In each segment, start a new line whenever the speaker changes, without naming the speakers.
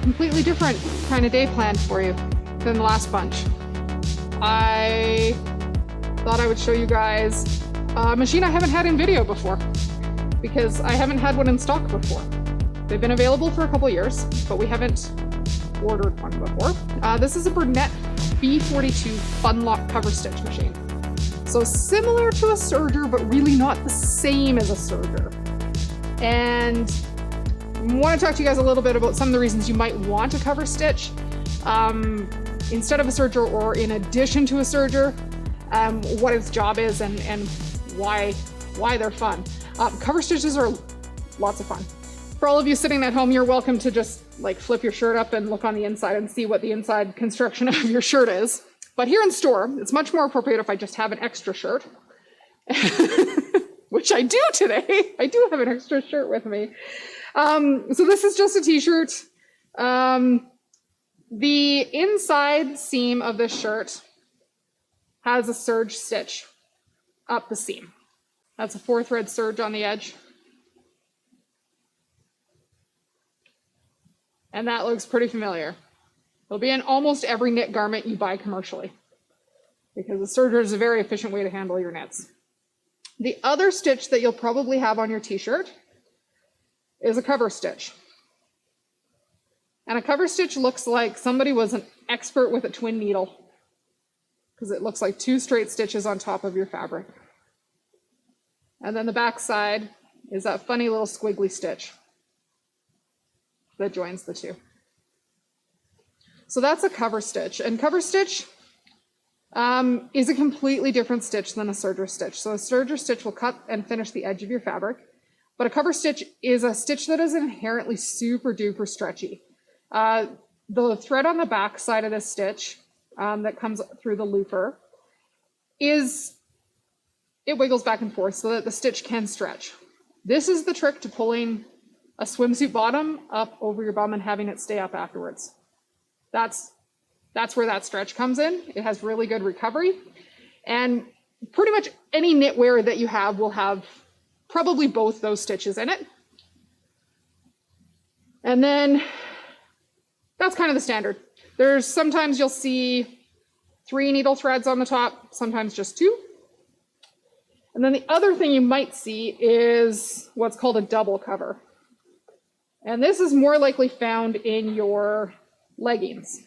completely different kind of day planned for you than the last bunch. I thought I would show you guys a machine I haven't had in video before, because I haven't had one in stock before. They've been available for a couple years, but we haven't ordered one before. This is a Burnett B42 Funlock Coverstitch machine. So similar to a serger, but really not the same as a serger. And I want to talk to you guys a little bit about some of the reasons you might want a Coverstitch instead of a serger or in addition to a serger, what its job is and why they're fun. Coverstitches are lots of fun. For all of you sitting at home, you're welcome to just like flip your shirt up and look on the inside and see what the inside construction of your shirt is. But here in store, it's much more appropriate if I just have an extra shirt, which I do today. I do have an extra shirt with me. So this is just a t-shirt. The inside seam of this shirt has a serge stitch up the seam. That's a 4-thread serge on the edge. And that looks pretty familiar. It'll be in almost every knit garment you buy commercially, because the serger is a very efficient way to handle your knits. The other stitch that you'll probably have on your t-shirt is a cover stitch. And a cover stitch looks like somebody was an expert with a twin needle, because it looks like 2 straight stitches on top of your fabric. And then the back side is that funny little squiggly stitch that joins the two. So that's a cover stitch, and cover stitch is a completely different stitch than a serger stitch. So a serger stitch will cut and finish the edge of your fabric, but a cover stitch is a stitch that is inherently super duper stretchy. The thread on the back side of this stitch that comes through the looper it wiggles back and forth so that the stitch can stretch. This is the trick to pulling a swimsuit bottom up over your bum and having it stay up afterwards. That's where that stretch comes in. It has really good recovery. And pretty much any knitwear that you have will have probably both those stitches in it. And then that's kind of the standard. There's sometimes you'll see 3 needle threads on the top, sometimes just 2. And then the other thing you might see is what's called a double cover. And this is more likely found in your leggings.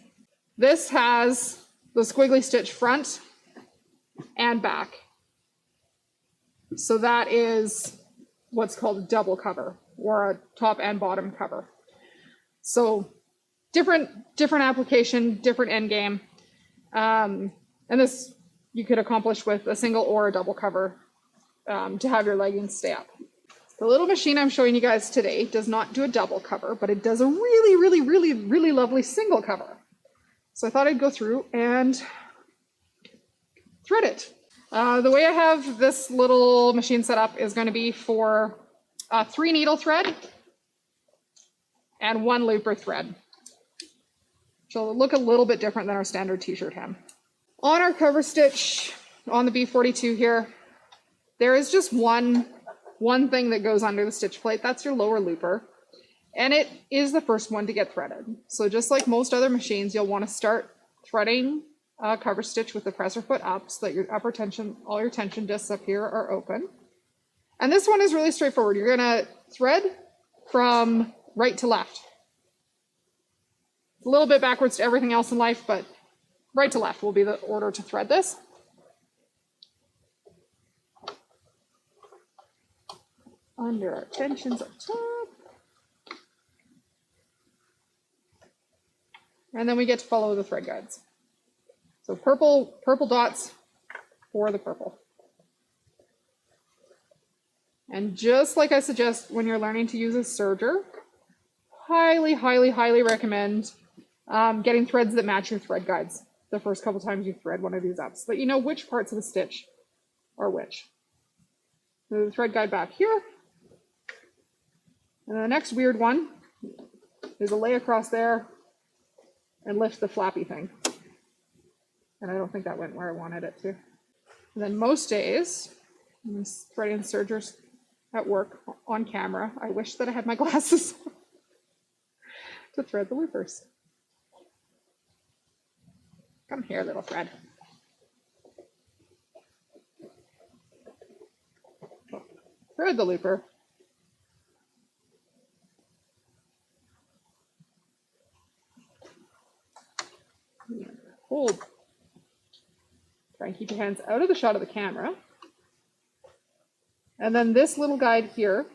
This has the squiggly stitch front and back. So that is what's called a double cover, or a top and bottom cover. So different application, different end game. And this you could accomplish with a single or a double cover to have your leggings stay up. The little machine I'm showing you guys today does not do a double cover, but it does a really, really, really, really lovely single cover. So I thought I'd go through and thread it. The way I have this little machine set up is going to be for 3 needle thread and 1 looper thread. which will look a little bit different than our standard t-shirt hem. On our cover stitch on the B42 here, there is just one thing that goes under the stitch plate. That's your lower looper. And it is the first one to get threaded. So just like most other machines, you'll want to start threading a cover stitch with the presser foot up so that your upper tension, all your tension discs up here are open. And this one is really straightforward. You're going to thread from right to left. A little bit backwards to everything else in life, but right to left will be the order to thread this. Under our tensions up top. And then we get to follow the thread guides. So purple dots for the purple. And just like I suggest when you're learning to use a serger, highly, highly, highly recommend getting threads that match your thread guides the first couple times you thread one of these up, so that you know which parts of the stitch are which. So the thread guide back here. And then the next weird one is a lay across there and lift the flappy thing. And I don't think that went where I wanted it to. And then most days, I'm threading sergers at work on camera. I wish that I had my glasses on. to thread the loopers. Come here, little thread. Thread the looper. Hold. Try and keep your hands out of the shot of the camera. And then this little guide here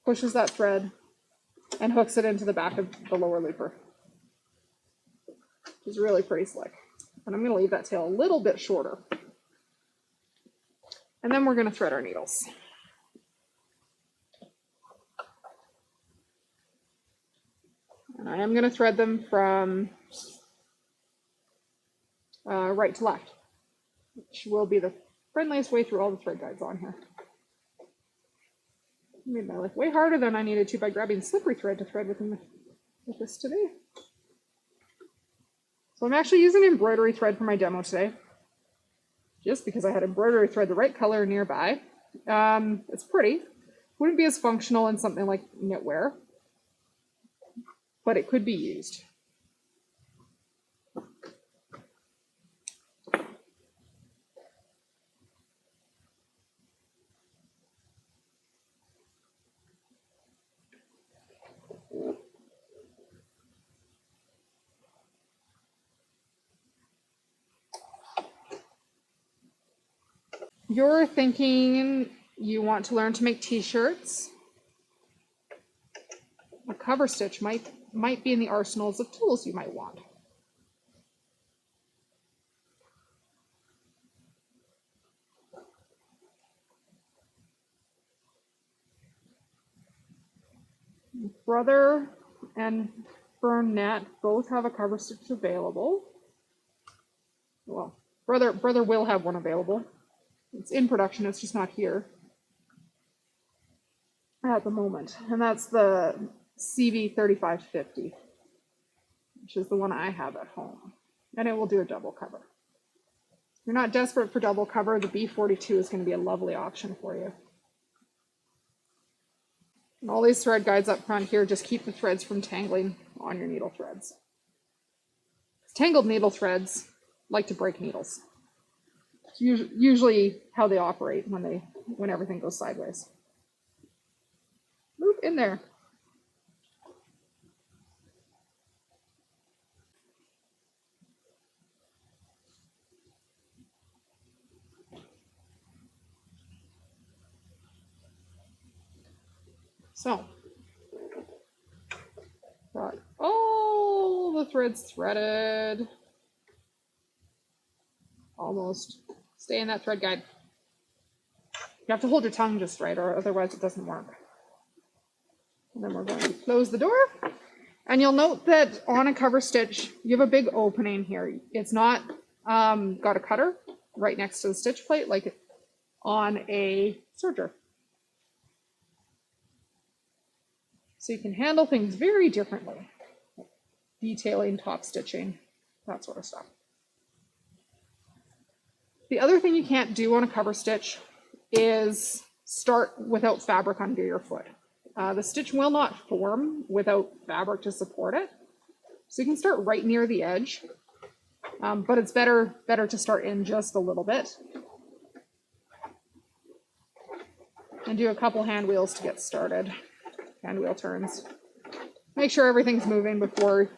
pushes that thread and hooks it into the back of the lower looper, which is really pretty slick. And I'm going to leave that tail a little bit shorter. And then we're going to thread our needles. And I am going to thread them from right to left, which will be the friendliest way through all the thread guides on here. I made my life way harder than I needed to by grabbing slippery thread to thread with this today. So I'm actually using embroidery thread for my demo today, just because I had embroidery thread the right color nearby. It's pretty. Wouldn't be as functional in something like knitwear, but it could be used. You're thinking you want to learn to make t-shirts. A cover stitch might be in the arsenals of tools you might want. Brother and Burnett both have a cover stitch available. Well, Brother will have one available. It's in production, it's just not here at the moment. And that's the CV3550, which is the one I have at home. And it will do a double cover. If you're not desperate for double cover, the B42 is going to be a lovely option for you. And all these thread guides up front here just keep the threads from tangling on your needle threads. Tangled needle threads like to break needles. It's usually how they operate when everything goes sideways. Move in there. So, got all the threads threaded. Almost. Stay in that thread guide. You have to hold your tongue just right, or otherwise it doesn't work. And then we're going to close the door. And you'll note that on a cover stitch, you have a big opening here. It's not got a cutter right next to the stitch plate like on a serger. So you can handle things very differently. Detailing, top stitching, that sort of stuff. The other thing you can't do on a cover stitch is start without fabric under your foot. The stitch will not form without fabric to support it. So you can start right near the edge, but it's better to start in just a little bit. And do a couple hand wheels to get started. Hand wheel turns. Make sure everything's moving before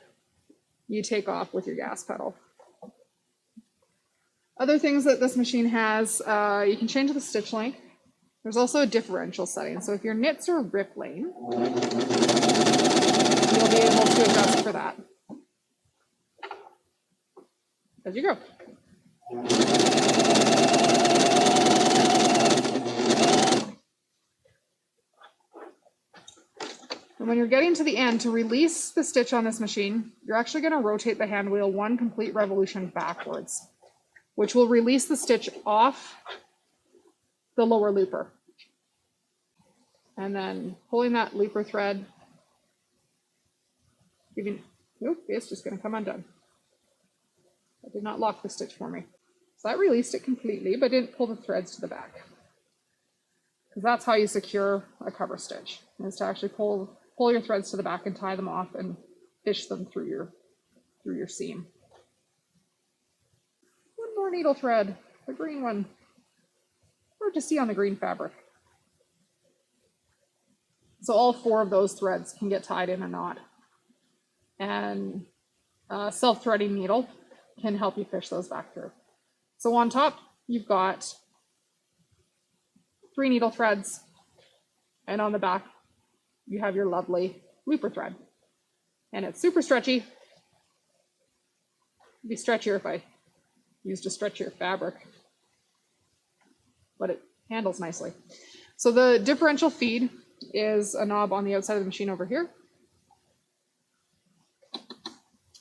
you take off with your gas pedal. Other things that this machine has, you can change the stitch length. There's also a differential setting. So if your knits are rippling, you'll be able to adjust for that. As you go. And when you're getting to the end, to release the stitch on this machine, you're actually going to rotate the hand wheel 1 complete revolution backwards, which will release the stitch off the lower looper. And then pulling that looper thread, it's just going to come undone. That did not lock the stitch for me. So that released it completely, but didn't pull the threads to the back. Because that's how you secure a cover stitch, is to actually pull pull your threads to the back and tie them off and fish them through your seam. One more needle thread, the green one. Hard to see on the green fabric. So all 4 of those threads can get tied in a knot. And a self-threading needle can help you fish those back through. So on top, you've got 3 needle threads, and on the back, you have your lovely looper thread. And it's super stretchy. It'd be stretchier if I used a stretchier fabric, but it handles nicely. So the differential feed is a knob on the outside of the machine over here.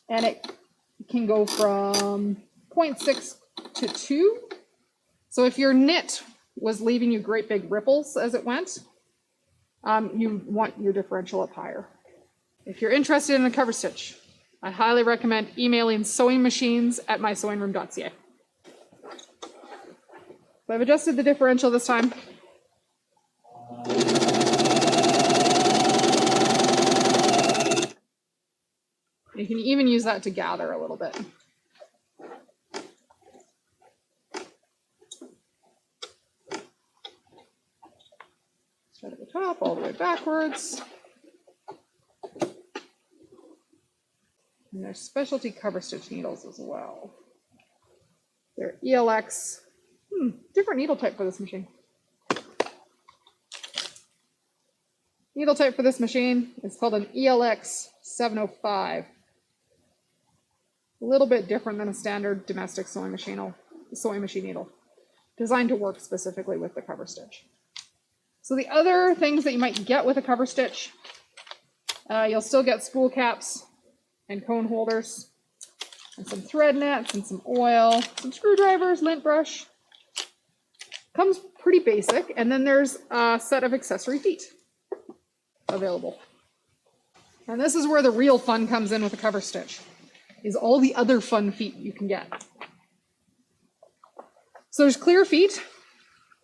And it can go from 0.6 to 2. So if your knit was leaving you great big ripples as it went, you want your differential up higher. If you're interested in a cover stitch, I highly recommend emailing sewingmachines@mysewingroom.ca. So I've adjusted the differential this time. You can even use that to gather a little bit. Start at the top, all the way backwards. And there's specialty cover stitch needles as well. They're ELX, different needle type for this machine. Needle type for this machine is called an ELX 705. A little bit different than a standard domestic sewing machine needle, designed to work specifically with the cover stitch. So the other things that you might get with a cover stitch, you'll still get spool caps and cone holders, and some thread nets and some oil, some screwdrivers, lint brush. Comes pretty basic, and then there's a set of accessory feet available. And this is where the real fun comes in with a cover stitch, is all the other fun feet you can get. So there's clear feet.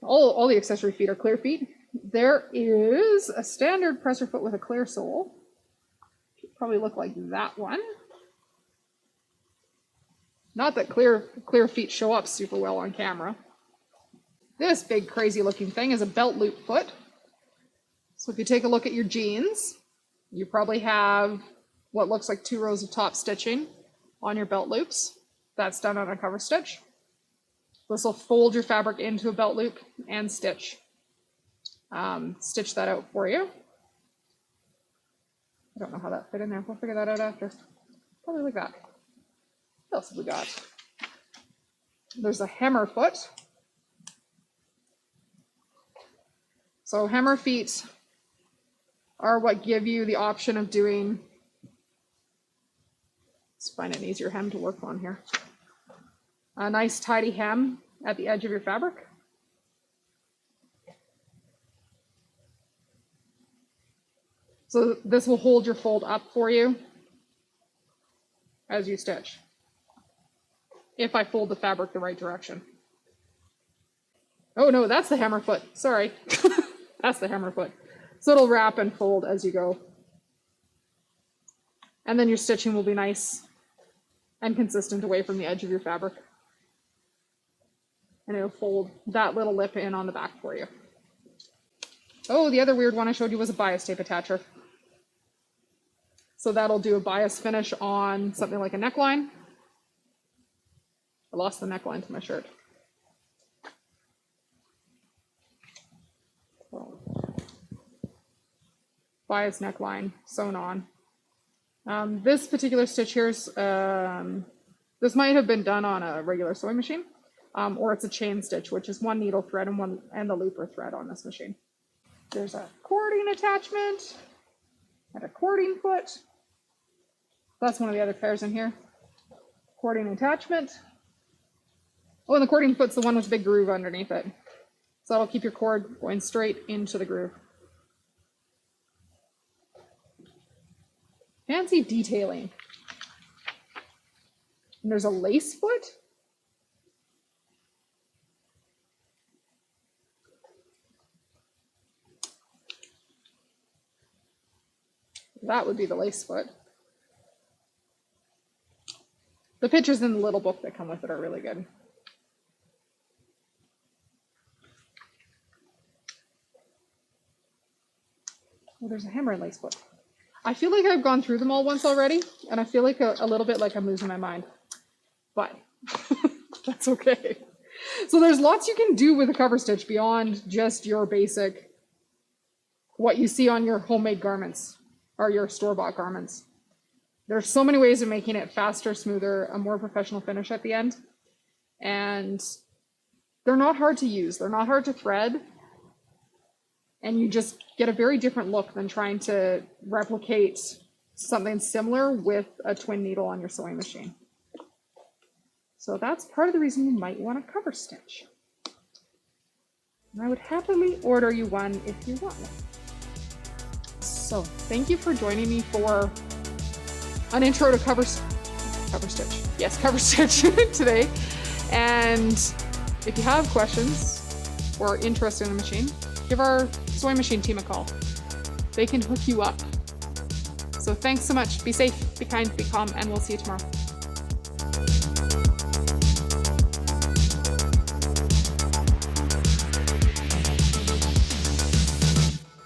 All the accessory feet are clear feet. There is a standard presser foot with a clear sole. Should probably look like that one. Not that clear feet show up super well on camera. This big crazy looking thing is a belt loop foot. So if you take a look at your jeans, you probably have what looks like 2 rows of top stitching on your belt loops. That's done on a cover stitch. This will fold your fabric into a belt loop and stitch that out for you. I don't know how that fit in there. We'll figure that out after. Probably like that. What else have we got? There's a hammer foot. So hammer feet are what give you the option of doing, let's find an easier hem to work on here. A nice tidy hem at the edge of your fabric. So this will hold your fold up for you as you stitch, if I fold the fabric the right direction. Oh no, that's the hammer foot, sorry. That's the hammer foot. So it'll wrap and fold as you go. And then your stitching will be nice and consistent away from the edge of your fabric. And it'll fold that little lip in on the back for you. Oh, the other weird one I showed you was a bias tape attacher. So that'll do a bias finish on something like a neckline. I lost the neckline to my shirt. So, bias neckline sewn on. This particular stitch here's, this might have been done on a regular sewing machine, or it's a chain stitch, which is 1 needle thread and the looper thread on this machine. There's a cording attachment and a cording foot. That's one of the other pairs in here. Cording attachment. Oh, and the cording foot's the one with the big groove underneath it. So that'll keep your cord going straight into the groove. Fancy detailing. And there's a lace foot. That would be the lace foot. The pictures in the little book that come with it are really good. Oh, there's a hammer and lace foot. I feel like I've gone through them all once already, and I feel like a little bit like I'm losing my mind, but that's okay. So there's lots you can do with a cover stitch beyond just your basic, what you see on your homemade garments or your store-bought garments. There's so many ways of making it faster, smoother, a more professional finish at the end. And they're not hard to use. They're not hard to thread. And you just get a very different look than trying to replicate something similar with a twin needle on your sewing machine. So that's part of the reason you might want a cover stitch. And I would happily order you one if you want one. So thank you for joining me for an intro to cover stitch. Yes, cover stitch today. And if you have questions or interest in the machine, give our sewing machine team a call. They can hook you up. So thanks so much. Be safe, be kind, be calm, and we'll see you tomorrow.